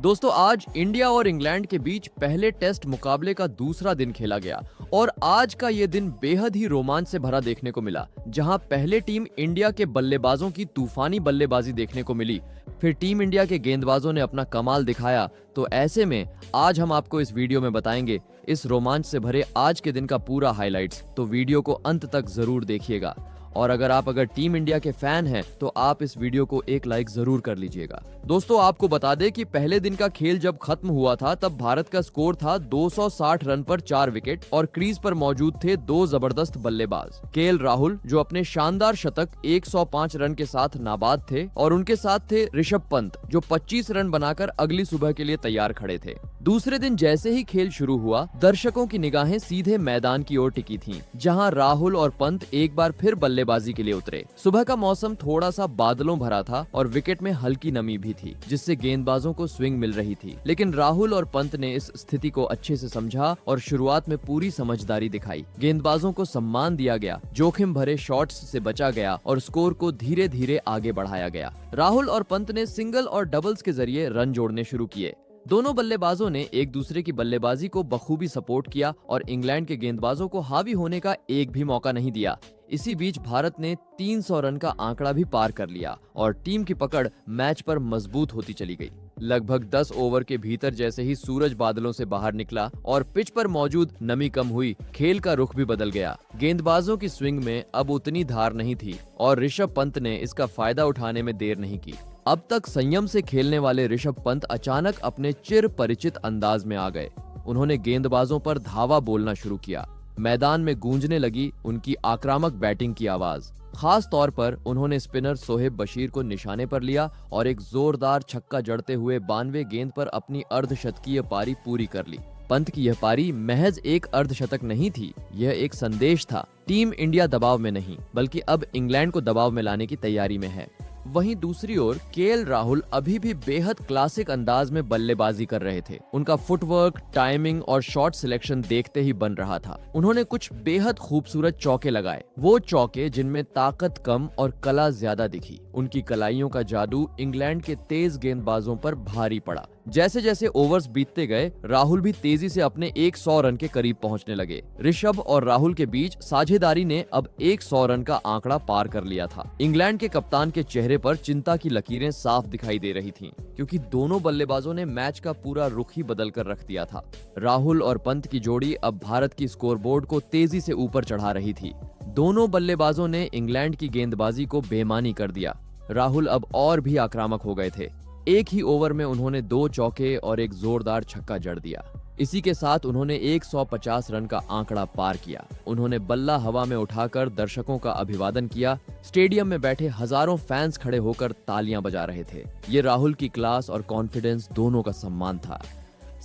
दोस्तों, आज इंडिया और इंग्लैंड के बीच पहले टेस्ट मुकाबले का दूसरा दिन खेला गया और आज का ये दिन बेहद ही रोमांच से भरा देखने को मिला, जहां पहले टीम इंडिया के बल्लेबाजों की तूफानी बल्लेबाजी देखने को मिली, फिर टीम इंडिया के गेंदबाजों ने अपना कमाल दिखाया। तो ऐसे में आज हम आपको इस वीडियो में बताएंगे इस रोमांच से भरे आज के दिन का पूरा हाइलाइट्स, तो वीडियो को अंत तक जरूर देखिएगा। और अगर टीम इंडिया के फैन हैं तो आप इस वीडियो को एक लाइक जरूर कर लीजिएगा। दोस्तों, आपको बता दें कि पहले दिन का खेल जब खत्म हुआ था तब भारत का स्कोर था 260 रन पर 4 विकेट और क्रीज पर मौजूद थे दो जबरदस्त बल्लेबाज, केएल राहुल जो अपने शानदार शतक 105 रन के साथ नाबाद थे और उनके साथ थे ऋषभ पंत जो 25 रन बनाकर अगली सुबह के लिए तैयार खड़े थे। दूसरे दिन जैसे ही खेल शुरू हुआ, दर्शकों की निगाहें सीधे मैदान की ओर टिकी थीं, जहां राहुल और पंत एक बार फिर बल्लेबाजी के लिए उतरे। सुबह का मौसम थोड़ा सा बादलों भरा था और विकेट में हल्की नमी भी थी, जिससे गेंदबाजों को स्विंग मिल रही थी। लेकिन राहुल और पंत ने इस स्थिति को अच्छे से समझा और शुरुआत में पूरी समझदारी दिखाई। गेंदबाजों को सम्मान दिया गया, जोखिम भरे शॉट्स से बचा गया और स्कोर को धीरे धीरे आगे बढ़ाया गया। राहुल और पंत ने सिंगल और डबल्स के जरिए रन जोड़ने शुरू किए। दोनों बल्लेबाजों ने एक दूसरे की बल्लेबाजी को बखूबी सपोर्ट किया और इंग्लैंड के गेंदबाजों को हावी होने का एक भी मौका नहीं दिया। इसी बीच भारत ने 300 रन का आंकड़ा भी पार कर लिया और टीम की पकड़ मैच पर मजबूत होती चली गई। लगभग 10 ओवर के भीतर जैसे ही सूरज बादलों से बाहर निकला और पिच पर मौजूद नमी कम हुई, खेल का रुख भी बदल गया। गेंदबाजों की स्विंग में अब उतनी धार नहीं थी और ऋषभ पंत ने इसका फायदा उठाने में देर नहीं की। अब तक संयम से खेलने वाले ऋषभ पंत अचानक अपने चिर परिचित अंदाज में आ गए। उन्होंने गेंदबाजों पर धावा बोलना शुरू किया। मैदान में गूंजने लगी उनकी आक्रामक बैटिंग की आवाज। खास तौर पर उन्होंने स्पिनर सोहेब बशीर को निशाने पर लिया और एक जोरदार छक्का जड़ते हुए 92 गेंद पर अपनी अर्धशतकीय पारी पूरी कर ली। पंत की यह पारी महज एक अर्धशतक नहीं थी, यह एक संदेश था। टीम इंडिया दबाव में नहीं, बल्कि अब इंग्लैंड को दबाव में लाने की तैयारी में है। वहीं दूसरी ओर केएल राहुल अभी भी बेहद क्लासिक अंदाज में बल्लेबाजी कर रहे थे। उनका फुटवर्क, टाइमिंग और शॉट सिलेक्शन देखते ही बन रहा था। उन्होंने कुछ बेहद खूबसूरत चौके लगाए, वो चौके जिनमें ताकत कम और कला ज्यादा दिखी। उनकी कलाइयों का जादू इंग्लैंड के तेज गेंदबाजों पर भारी पड़ा। जैसे जैसे ओवर्स बीतते गए, राहुल भी तेजी से अपने 100 रन के करीब पहुंचने लगे। ऋषभ और राहुल के बीच साझेदारी ने अब 100 रन का आंकड़ा पार कर लिया था। इंग्लैंड के कप्तान के चेहरे पर चिंता की लकीरें साफ दिखाई दे रही थीं, क्योंकि दोनों बल्लेबाजों ने मैच का पूरा रुख ही बदल कर रख दिया था। राहुल और पंत की जोड़ी अब भारत की स्कोरबोर्ड को तेजी से ऊपर चढ़ा रही थी। दोनों बल्लेबाजों ने इंग्लैंड की गेंदबाजी को बेमानी कर दिया। राहुल अब और भी आक्रामक हो गए थे। एक ही ओवर में उन्होंने 2 चौके और एक जोरदार छक्का जड़ दिया। इसी के साथ उन्होंने 150 रन का आंकड़ा पार किया। उन्होंने बल्ला हवा में उठाकर दर्शकों का अभिवादन किया। स्टेडियम में बैठे हजारों फैंस खड़े होकर तालियां बजा रहे थे। ये राहुल की क्लास और कॉन्फिडेंस दोनों का सम्मान था।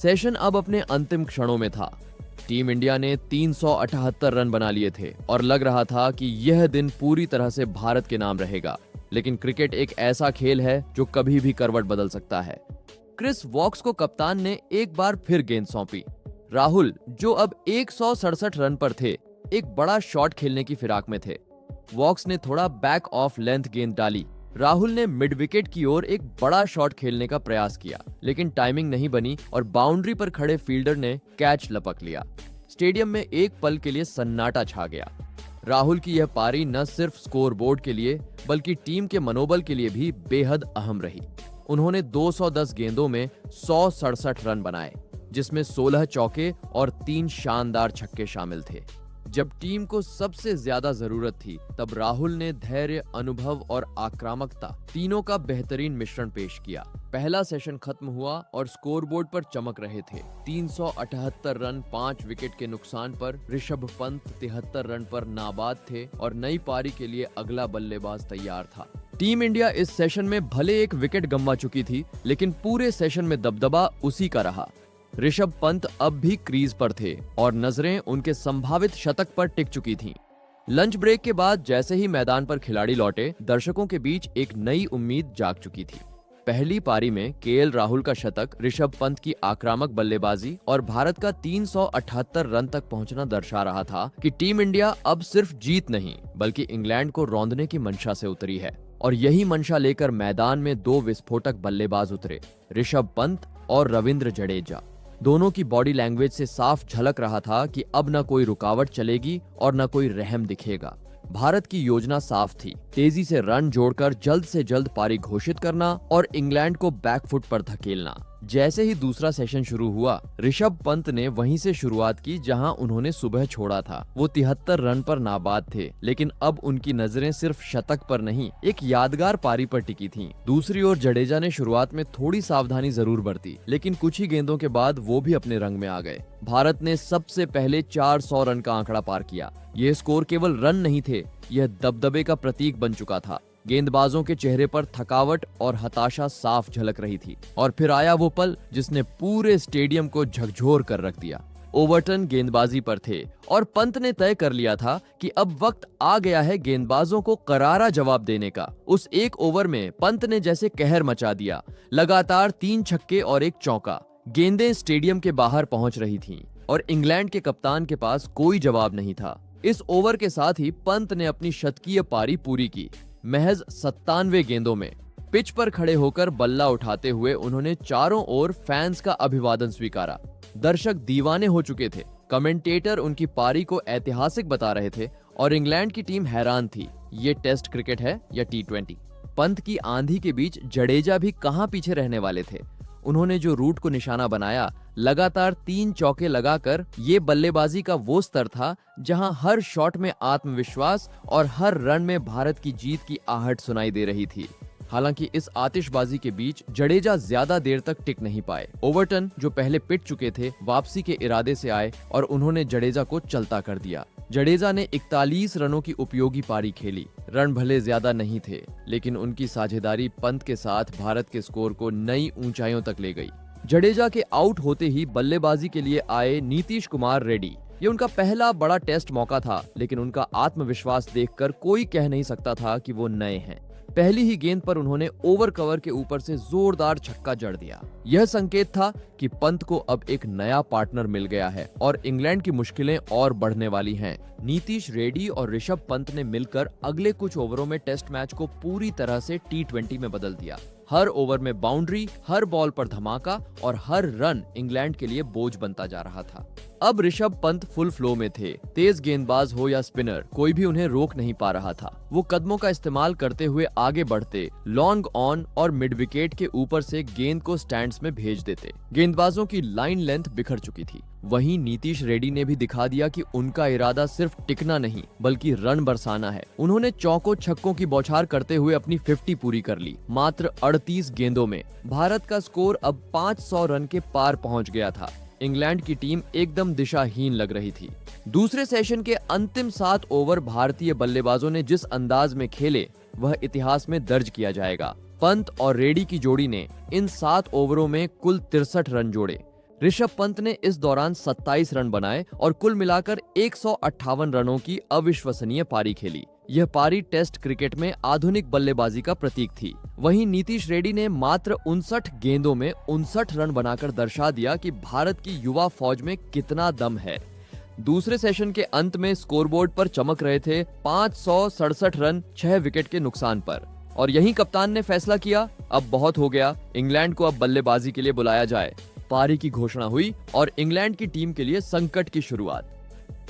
सेशन अब अपने अंतिम क्षणों में था। टीम इंडिया ने 378 रन बना लिए थे और लग रहा था कि यह दिन पूरी तरह से भारत के नाम रहेगा। लेकिन क्रिकेट एक ऐसा खेल है जो कभी भी करवट बदल सकता है। क्रिस वॉक्स को कप्तान ने एक बार फिर गेंद सौंपी। राहुल, जो अब 167 रन पर थे, एक बड़ा शॉट खेलने की फिराक में थे। वॉक्स ने थोड़ा बैक ऑफ लेंथ गेंद डाली। राहुल ने मिड विकेट की ओर एक बड़ा शॉट खेलने का प्रयास किया, लेकिन टाइमिंग नहीं बनी और बाउंड्री पर खड़े फील्डर ने कैच लपक लिया। स्टेडियम में एक पल के लिए सन्नाटा छा गया। राहुल की यह पारी न सिर्फ स्कोरबोर्ड के लिए बल्कि टीम के मनोबल के लिए भी बेहद अहम रही। उन्होंने 210 गेंदों में 167 रन बनाए, जिसमें 16 चौके और 3 शानदार छक्के शामिल थे। जब टीम को सबसे ज्यादा जरूरत थी, तब राहुल ने धैर्य, अनुभव और आक्रामकता तीनों का बेहतरीन मिश्रण पेश किया। पहला सेशन खत्म हुआ और स्कोरबोर्ड पर चमक रहे थे। 378 रन 5 विकेट के नुकसान पर ऋषभ पंत 73 रन पर नाबाद थे और नई पारी के लिए अगला बल्लेबाज तैयार था। टीम इंडिया इस सेशन में भले एक विकेट गंवा चुकी थी, लेकिन पूरे सेशन में दबदबा उसी का रहा। ऋषभ पंत अब भी क्रीज पर थे और नजरें उनके संभावित शतक पर टिक चुकी थीं। लंच ब्रेक के बाद जैसे ही मैदान पर खिलाड़ी लौटे, दर्शकों के बीच एक नई उम्मीद जाग चुकी थी। पहली पारी में केएल राहुल का शतक, ऋषभ पंत की आक्रामक बल्लेबाजी और भारत का 378 रन तक पहुंचना दर्शा रहा था कि टीम इंडिया अब सिर्फ जीत नहीं बल्कि इंग्लैंड को रौंदने की मंशा से उतरी है। और यही मंशा लेकर मैदान में 2 विस्फोटक बल्लेबाज उतरे, ऋषभ पंत और रविंद्र जडेजा। दोनों की बॉडी लैंग्वेज से साफ झलक रहा था कि अब न कोई रुकावट चलेगी और न कोई रहम दिखेगा। भारत की योजना साफ थी, तेजी से रन जोड़कर जल्द से जल्द पारी घोषित करना और इंग्लैंड को बैकफुट पर धकेलना। जैसे ही दूसरा सेशन शुरू हुआ, ऋषभ पंत ने वहीं से शुरुआत की जहां उन्होंने सुबह छोड़ा था। वो 73 रन पर नाबाद थे, लेकिन अब उनकी नजरें सिर्फ शतक पर नहीं, एक यादगार पारी पर टिकी थीं। दूसरी ओर जडेजा ने शुरुआत में थोड़ी सावधानी जरूर बरती, लेकिन कुछ ही गेंदों के बाद वो भी अपने रंग में आ गए। भारत ने सबसे पहले 400 रन का आंकड़ा पार किया। ये स्कोर केवल रन नहीं थे, यह दबदबे का प्रतीक बन चुका था। गेंदबाजों के चेहरे पर थकावट और हताशा साफ झलक रही थी। और फिर आया वो पल जिसने पूरे स्टेडियम को झकझोर कर रख दिया। ओवरटन गेंदबाजी पर थे और पंत ने तय कर लिया था कि अब वक्त आ गया है गेंदबाजों को करारा जवाब देने का। उस एक ओवर में पंत ने जैसे कहर मचा दिया। लगातार 3 छक्के और 1 चौका। गेंदें स्टेडियम के बाहर पहुंच रही थीं और इंग्लैंड के कप्तान के पास कोई जवाब नहीं था। इस ओवर के साथ ही पंत ने अपनी शतकीय पारी पूरी की। महज 97 गेंदों में पिच पर खड़े होकर बल्ला उठाते हुए उन्होंने चारों ओर फैंस का अभिवादन स्वीकारा। दर्शक दीवाने हो चुके थे। कमेंटेटर उनकी पारी को ऐतिहासिक बता रहे थे और इंग्लैंड की टीम हैरान थी। ये टेस्ट क्रिकेट है या T20? पंत की आंधी के बीच जडेजा भी कहां पीछे रहने वाले थे। उन्होंने जो रूट को निशाना बनाया, लगातार 3 चौके लगाकर, ये बल्लेबाजी का वो स्तर था जहां हर शॉट में आत्मविश्वास और हर रन में भारत की जीत की आहट सुनाई दे रही थी। हालांकि इस आतिशबाजी के बीच जडेजा ज्यादा देर तक टिक नहीं पाए। ओवरटन, जो पहले पिट चुके थे, वापसी के इरादे से आए और उन्होंने जडेजा को चलता कर दिया। जडेजा ने 41 रनों की उपयोगी पारी खेली। रन भले ज्यादा नहीं थे, लेकिन उनकी साझेदारी पंत के साथ भारत के स्कोर को नई ऊंचाइयों तक ले गई। जडेजा के आउट होते ही बल्लेबाजी के लिए आए नीतीश कुमार रेड्डी। ये उनका पहला बड़ा टेस्ट मौका था, लेकिन उनका आत्मविश्वास देखकर कोई कह नहीं सकता था कि वो नए हैं। पहली ही गेंद पर उन्होंने ओवर कवर के ऊपर से जोरदार छक्का जड़ दिया। यह संकेत था कि पंत को अब एक नया पार्टनर मिल गया है और इंग्लैंड की मुश्किलें और बढ़ने वाली हैं। नीतीश रेड्डी और ऋषभ पंत ने मिलकर अगले कुछ ओवरों में टेस्ट मैच को पूरी तरह से T20 में बदल दिया। हर ओवर में बाउंड्री, हर बॉल पर धमाका और हर रन इंग्लैंड के लिए बोझ बनता जा रहा था। अब ऋषभ पंत फुल फ्लो में थे। तेज गेंदबाज हो या स्पिनर, कोई भी उन्हें रोक नहीं पा रहा था। वो कदमों का इस्तेमाल करते हुए आगे बढ़ते, लॉन्ग ऑन और मिड विकेट के ऊपर से गेंद को स्टैंड्स में भेज देते। गेंदबाजों की लाइन लेंथ बिखर चुकी थी। वहीं नीतीश रेड्डी ने भी दिखा दिया कि उनका इरादा सिर्फ टिकना नहीं, बल्कि रन बरसाना है। उन्होंने चौकों छक्कों की बौछार करते हुए अपनी 50 पूरी कर ली। मात्र 38 गेंदों में भारत का स्कोर अब 500 रन के पार पहुंच गया था। इंग्लैंड की टीम एकदम दिशाहीन लग रही थी। दूसरे सेशन के अंतिम 7 ओवर भारतीय बल्लेबाजों ने जिस अंदाज में खेले, वह इतिहास में दर्ज किया जाएगा। पंत और रेड्डी की जोड़ी ने इन 7 ओवरों में कुल 63 रन जोड़े। ऋषभ पंत ने इस दौरान 27 रन बनाए और कुल मिलाकर 158 रनों की अविश्वसनीय पारी खेली। यह पारी टेस्ट क्रिकेट में आधुनिक बल्लेबाजी का प्रतीक थी। वहीं नीतीश रेड्डी ने मात्र 59 गेंदों में 59 रन बनाकर दर्शा दिया कि भारत की युवा फौज में कितना दम है। दूसरे सेशन के अंत में स्कोरबोर्ड पर चमक रहे थे 567 रन 6 विकेट के नुकसान पर। और यही कप्तान ने फैसला किया, अब बहुत हो गया, इंग्लैंड को अब बल्लेबाजी के लिए बुलाया जाए। पारी की घोषणा हुई और इंग्लैंड की टीम के लिए संकट की शुरुआत।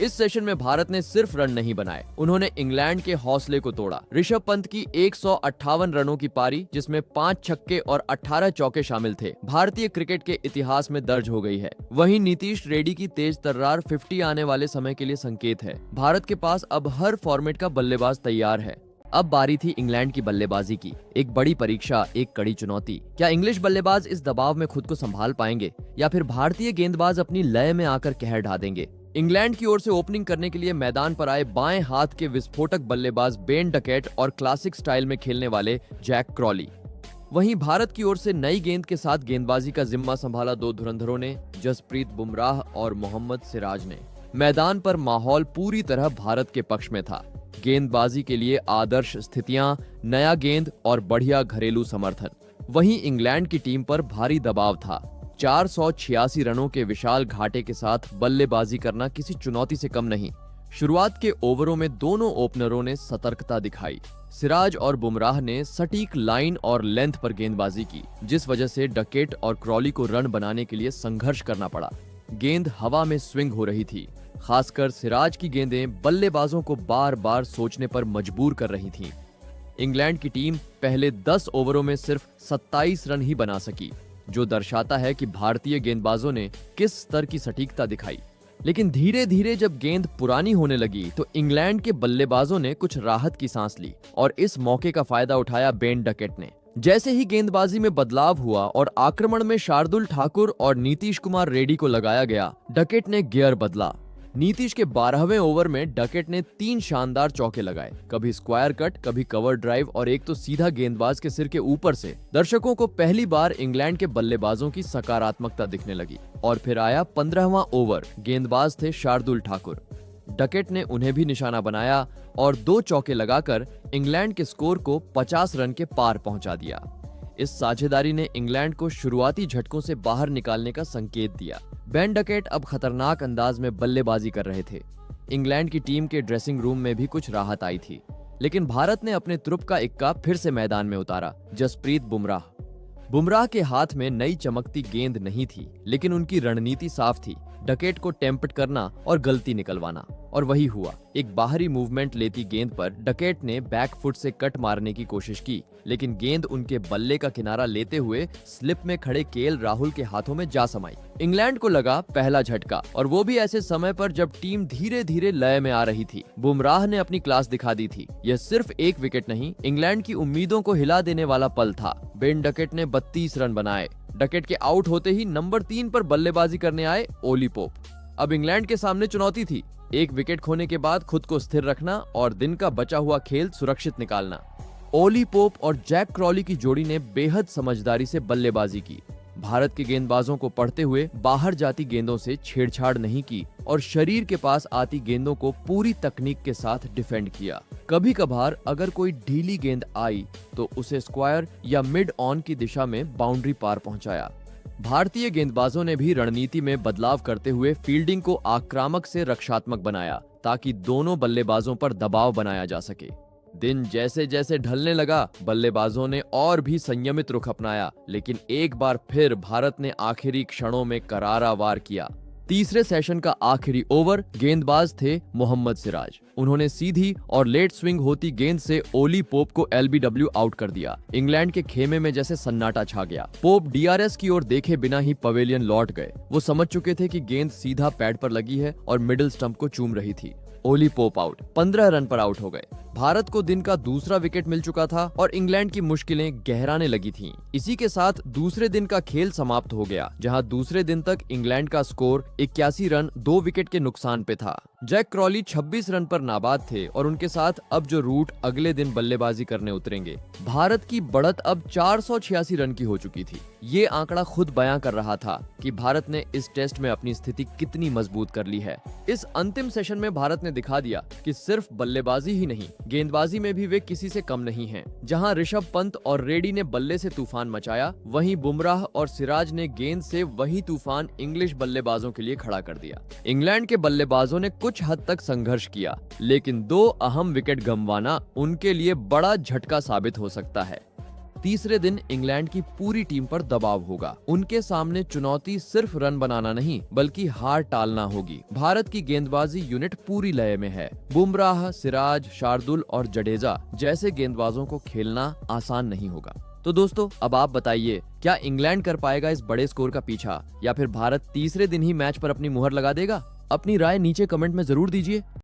इस सेशन में भारत ने सिर्फ रन नहीं बनाए, उन्होंने इंग्लैंड के हौसले को तोड़ा। ऋषभ पंत की 158 रनों की पारी, जिसमें 5 छक्के और 18 चौके शामिल थे, भारतीय क्रिकेट के इतिहास में दर्ज हो गई है। वहीं नीतीश रेड्डी की तेज तर्रार 50 आने वाले समय के लिए संकेत है। भारत के पास अब हर फॉर्मेट का बल्लेबाज तैयार है। अब बारी थी इंग्लैंड की बल्लेबाजी की। एक बड़ी परीक्षा, एक कड़ी चुनौती। क्या इंग्लिश बल्लेबाज इस दबाव में खुद को संभाल पाएंगे या फिर भारतीय गेंदबाज अपनी लय में आकर कहर ढा देंगे? इंग्लैंड की ओर से ओपनिंग करने के लिए मैदान पर आए बाएं हाथ के विस्फोटक बल्लेबाज बेन डकेट और क्लासिक स्टाइल में खेलने वाले जैक क्रॉली। वहीं भारत की ओर से नई गेंद के साथ गेंदबाजी का जिम्मा संभाला 2 धुरंधरों ने, जसप्रीत बुमराह और मोहम्मद सिराज ने। मैदान पर माहौल पूरी तरह भारत के पक्ष में था। गेंदबाजी के लिए आदर्श स्थितियां, नया गेंद और बढ़िया घरेलू समर्थन। वहीं इंग्लैंड की टीम पर भारी दबाव था। 486 रनों के विशाल घाटे के साथ बल्लेबाजी करना किसी चुनौती से कम नहीं। शुरुआत के ओवरों में दोनों ओपनरों ने सतर्कता दिखाई। सिराज और बुमराह ने सटीक लाइन और लेंथ पर गेंदबाजी की, जिस वजह से डकेट और क्रॉली को रन बनाने के लिए संघर्ष करना पड़ा। गेंद हवा में स्विंग हो रही थी। खासकर सिराज की गेंदें बल्लेबाजों को बार बार सोचने पर मजबूर कर रही थीं। इंग्लैंड की टीम पहले 10 ओवरों में सिर्फ 27 रन ही बना सकी, जो दर्शाता है कि भारतीय गेंदबाजों ने किस स्तर की सटीकता दिखाई। लेकिन धीरे धीरे जब गेंद पुरानी होने लगी तो इंग्लैंड के बल्लेबाजों ने कुछ राहत की सांस ली और इस मौके का फायदा उठाया बेन डकेट ने। जैसे ही गेंदबाजी में बदलाव हुआ और आक्रमण में शार्दुल ठाकुर और नीतीश कुमार रेड्डी को लगाया गया, डकेट ने गियर बदला। नीतीश के 12वें ओवर में डकेट ने 3 शानदार चौके लगाए, कभी स्क्वायर कट, कभी कवर ड्राइव और एक तो सीधा गेंदबाज के सिर के ऊपर से। दर्शकों को पहली बार इंग्लैंड के बल्लेबाजों की सकारात्मकता दिखने लगी। और फिर आया 15वां ओवर। गेंदबाज थे शार्दुल ठाकुर। डकेट ने उन्हें भी निशाना बनाया और 2 चौके लगाकर इंग्लैंड के स्कोर को 50 रन के पार पहुंचा दिया। इस साझेदारी ने इंग्लैंड को शुरुआती झटकों से बाहर निकालने का संकेत दिया। बेन डकेट अब खतरनाक अंदाज में बल्लेबाजी कर रहे थे। इंग्लैंड की टीम के ड्रेसिंग रूम में भी कुछ राहत आई थी। लेकिन भारत ने अपने तुरुप का इक्का फिर से मैदान में उतारा, जसप्रीत बुमराह। बुमराह के हाथ में नई चमकती गेंद नहीं थी, लेकिन उनकी रणनीति साफ थी, डकेट को टेम्पट करना और गलती निकलवाना। और वही हुआ। एक बाहरी मूवमेंट लेती गेंद पर डकेट ने बैक फुट से कट मारने की कोशिश की, लेकिन गेंद उनके बल्ले का किनारा लेते हुए स्लिप में खड़े केएल राहुल के हाथों में जा समाई। इंग्लैंड को लगा पहला झटका, और वो भी ऐसे समय पर जब टीम धीरे धीरे लय में आ रही थी। बुमराह ने अपनी क्लास दिखा दी थी। यह सिर्फ एक विकेट नहीं, इंग्लैंड की उम्मीदों को हिला देने वाला पल था। बेन डकेट ने 32 रन बनाए। डकेट के आउट होते ही नंबर 3 पर बल्लेबाजी करने आए ओली पोप। अब इंग्लैंड के सामने चुनौती थी, एक विकेट खोने के बाद खुद को स्थिर रखना और दिन का बचा हुआ खेल सुरक्षित निकालना। ओली पोप और जैक क्रॉली की जोड़ी ने बेहद समझदारी से बल्लेबाजी की। भारत के गेंदबाजों को पढ़ते हुए बाहर जाती गेंदों से छेड़छाड़ नहीं की और शरीर के पास आती गेंदों को पूरी तकनीक के साथ डिफेंड किया। कभी कभार अगर कोई ढीली गेंद आई तो उसे स्क्वायर या मिड ऑन की दिशा में बाउंड्री पार पहुंचाया। भारतीय गेंदबाजों ने भी रणनीति में बदलाव करते हुए फील्डिंग को आक्रामक से रक्षात्मक बनाया, ताकि दोनों बल्लेबाजों पर दबाव बनाया जा सके। दिन जैसे जैसे ढलने लगा, बल्लेबाजों ने और भी संयमित रुख अपनाया, लेकिन एक बार फिर भारत ने आखिरी क्षणों में करारा वार किया। तीसरे सेशन का आखिरी ओवर गेंदबाज थे मोहम्मद सिराज। उन्होंने सीधी और लेट स्विंग होती गेंद से ओली पोप को एलबीडब्ल्यू आउट कर दिया। इंग्लैंड के खेमे में जैसे सन्नाटा छा गया। पोप डीआरएस की ओर देखे बिना ही पवेलियन लौट गए। वो समझ चुके थे कि गेंद सीधा पैड पर लगी है और मिडिल स्टंप को चूम रही थी। ओली पोप आउट, 15 रन पर आउट हो गए। भारत को दिन का दूसरा विकेट मिल चुका था और इंग्लैंड की मुश्किलें गहराने लगी थीं। इसी के साथ दूसरे दिन का खेल समाप्त हो गया, जहां दूसरे दिन तक इंग्लैंड का स्कोर 81 रन 2 विकेट के नुकसान पे था। जैक क्रॉली 26 रन पर नाबाद थे और उनके साथ अब जो रूट अगले दिन बल्लेबाजी करने उतरेंगे। भारत की बढ़त अब 486 रन की हो चुकी थी। ये आंकड़ा खुद बयां कर रहा था कि भारत ने इस टेस्ट में अपनी स्थिति कितनी मजबूत कर ली है। इस अंतिम सेशन में भारत ने दिखा दिया कि सिर्फ बल्लेबाजी ही नहीं, गेंदबाजी में भी वे किसी से कम नहीं हैं। जहां ऋषभ पंत और रेड्डी ने बल्ले से तूफान मचाया, वहीं बुमराह और सिराज ने गेंद से वही तूफान इंग्लिश बल्लेबाजों के लिए खड़ा कर दिया। इंग्लैंड के बल्लेबाजों ने कुछ हद तक संघर्ष किया, लेकिन 2 अहम विकेट गंवाना उनके लिए बड़ा झटका साबित हो सकता है। तीसरे दिन इंग्लैंड की पूरी टीम पर दबाव होगा। उनके सामने चुनौती सिर्फ रन बनाना नहीं, बल्कि हार टालना होगी। भारत की गेंदबाजी यूनिट पूरी लय में है। बुमराह, सिराज, शार्दुल और जडेजा जैसे गेंदबाजों को खेलना आसान नहीं होगा। तो दोस्तों, अब आप बताइए, क्या इंग्लैंड कर पाएगा इस बड़े स्कोर का पीछा, या फिर भारत तीसरे दिन ही मैच पर अपनी मुहर लगा देगा? अपनी राय नीचे कमेंट में जरूर दीजिए।